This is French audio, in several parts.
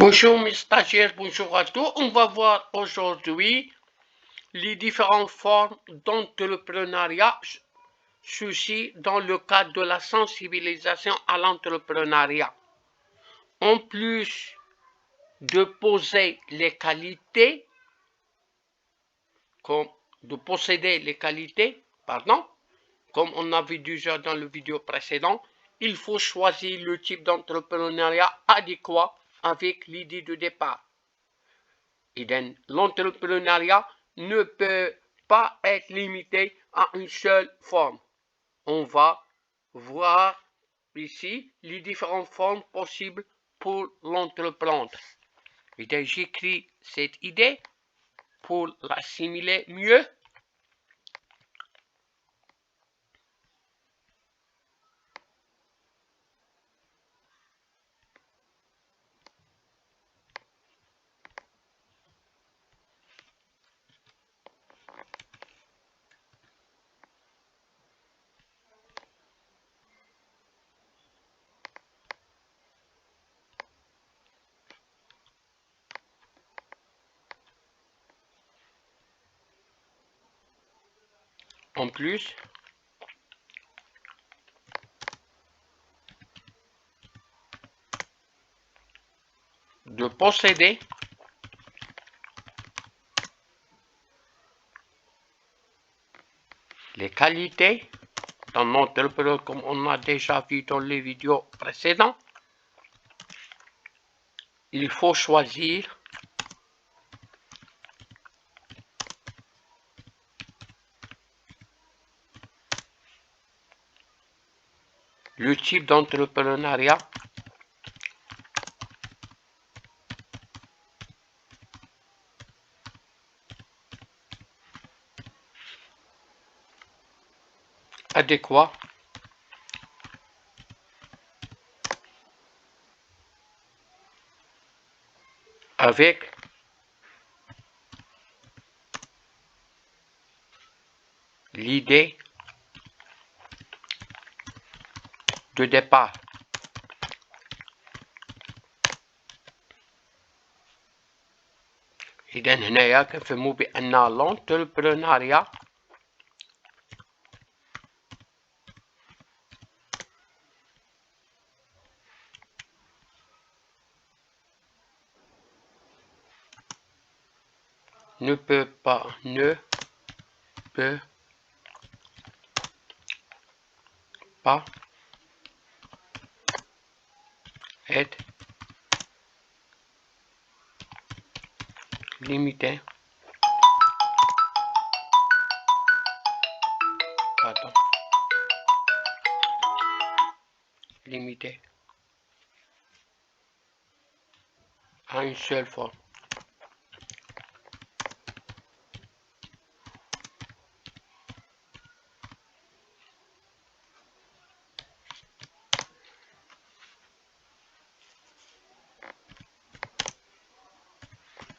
Bonjour mes stagiaires, bonjour à tous. On va voir aujourd'hui les différentes formes d'entrepreneuriat, ceci dans le cadre de la sensibilisation à l'entrepreneuriat. En plus de poser les qualités, comme comme on a vu déjà dans le vidéo précédent, il faut choisir le type d'entrepreneuriat adéquat avec l'idée de départ. L'entrepreneuriat ne peut pas être limité à une seule forme. On va voir ici les différentes formes possibles pour l'entreprendre. J'écris cette idée pour l'assimiler mieux. En plus, de posséder les qualités d'un entrepreneur comme on a déjà vu dans les vidéos précédentes, il faut choisir le type d'entrepreneuriat adéquat avec l'idée de départ. إذا هنايا كنفهموا بأن l'entrepreneuriat ne peut pas être limité à une seule forme.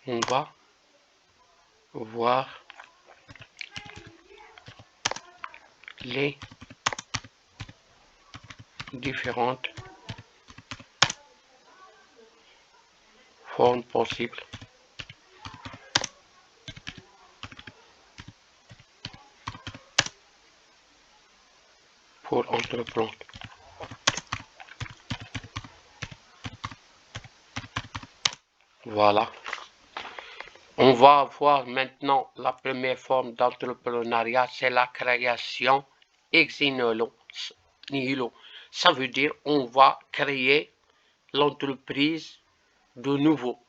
On va voir les différentes formes possibles pour entreprendre. Voilà. On va voir maintenant la première forme d'entrepreneuriat, c'est la création ex nihilo. Ça veut dire on va créer l'entreprise de nouveau.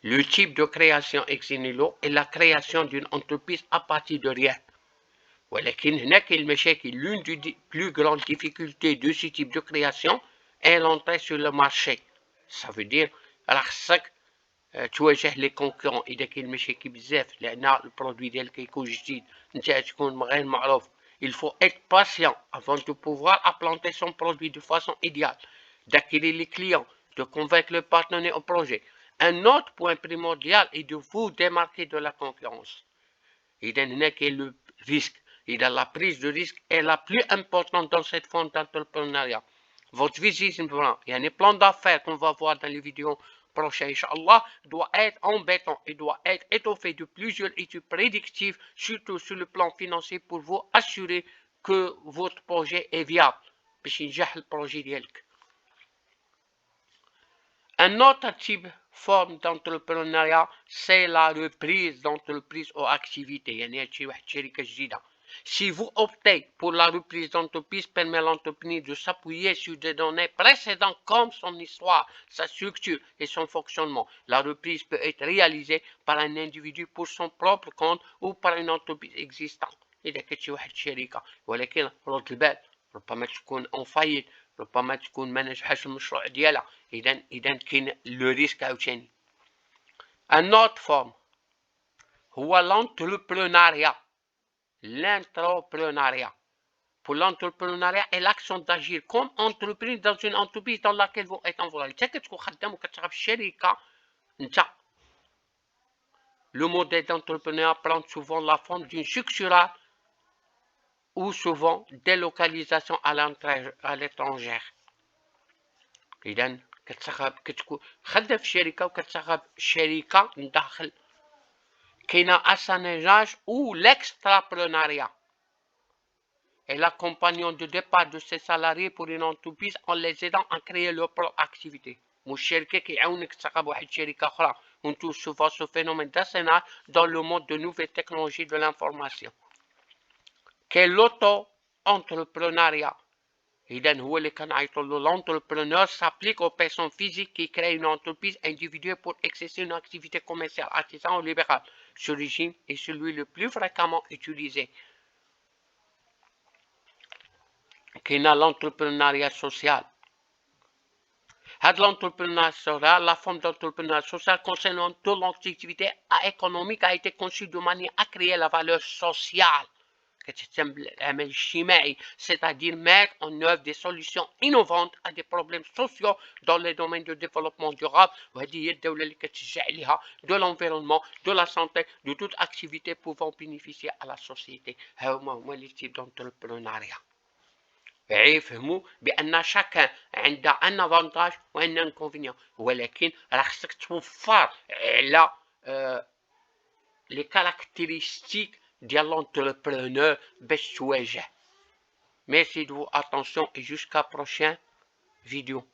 Le type de création ex nihilo est la création d'une entreprise à partir de rien. ولكن هناك المشاكل, l'une des plus grandes difficultés de ce type de création est l'entrée sur le marché. Ça veut dire راه خصك تواجه لي كونكورون. اذا كاين مشاكل بزاف لان البرودوي ديالك كيكون جديد انت تكون غير معروف. Il faut être patient avant de pouvoir implanter son produit de façon idéale, d'acquérir les clients, de convaincre le partenaire au projet. Un autre point primordial est de vous démarquer de la concurrence. إذا هنا كاين le risque. إذا la prise de risque est la plus importante dans cette forme d'entrepreneuriat. votre vision plan, il y a un plan d'affaires qu'on va voir dans les vidéos prochaines, Inch'Allah, doit être embêtant et doit être étoffé de plusieurs études prédictives, surtout sur le plan financier, pour vous assurer que votre projet est viable. Le projet ديالك. Un autre type forme d'entrepreneuriat, c'est la reprise d'entreprise ou activité. Si vous optez pour la reprise d'entreprise, permet à l'entreprise de s'appuyer sur des données précédentes comme son histoire, sa structure et son fonctionnement. La reprise peut être réalisée par un individu pour son propre compte ou par une entreprise existante. إذا كنت شي واحد الشركة ولكن رد البال ربما تكون اون فايت، ربما تكون ما نجحش المشروع ديالها، إذا كاين لو ريسك عاوتاني. ان اوت فورم هو l'entrepreneuriat. L'entrepreneuriat. Pour l'entrepreneuriat est l'action d'agir comme entreprise dans une entreprise dans laquelle vous êtes envoyé. انت كتكون خدام وكتشتغل في الشركة انت. Le modèle d'entrepreneuriat prend souvent la forme d'une succursale ou souvent délocalisation à l'étranger. إذا كتكون خدام في الشركة وكتشتغل في الشركة من داخل. كاينة assanage ou l'extrapreneuriat est l'accompagnement de départ de ses salariés pour une entreprise en les aidant à créer leur propre activité. الشركة كيعاونك تشتغل بواحد الشركة أخرى. On trouve souvent ce phénomène d'assanage dans le monde de nouvelles technologies de l'information. Qu'est l'auto-entrepreneuriat. إذا هو اللي كنعيطوا له l'entrepreneur s'applique aux personnes physiques qui créent une entreprise individuelle pour exercer une activité commerciale, artisanale ou libérale. Ce régime est celui le plus fréquemment utilisé. كاين l'entrepreneuriat social. L'entrepreneuriat social, la forme d'entrepreneuriat social concernant toute l'activité économique a été conçue de manière à créer la valeur sociale. C'est-à-dire mettre en œuvre des solutions innovantes à des problèmes sociaux dans les domaines de développement durable, de l'environnement, de la santé, de toute activité pouvant bénéficier à la société. هما les types d'entrepreneuriat. يفهموا بأن شاكان عنده ان افانتاج وان انكونفينيون، ولكن راه خصك توفر على لي كارactéristiques ديال l'entrepreneur باش تواجه. Merci de votre attention et jusqu'à prochaine vidéo.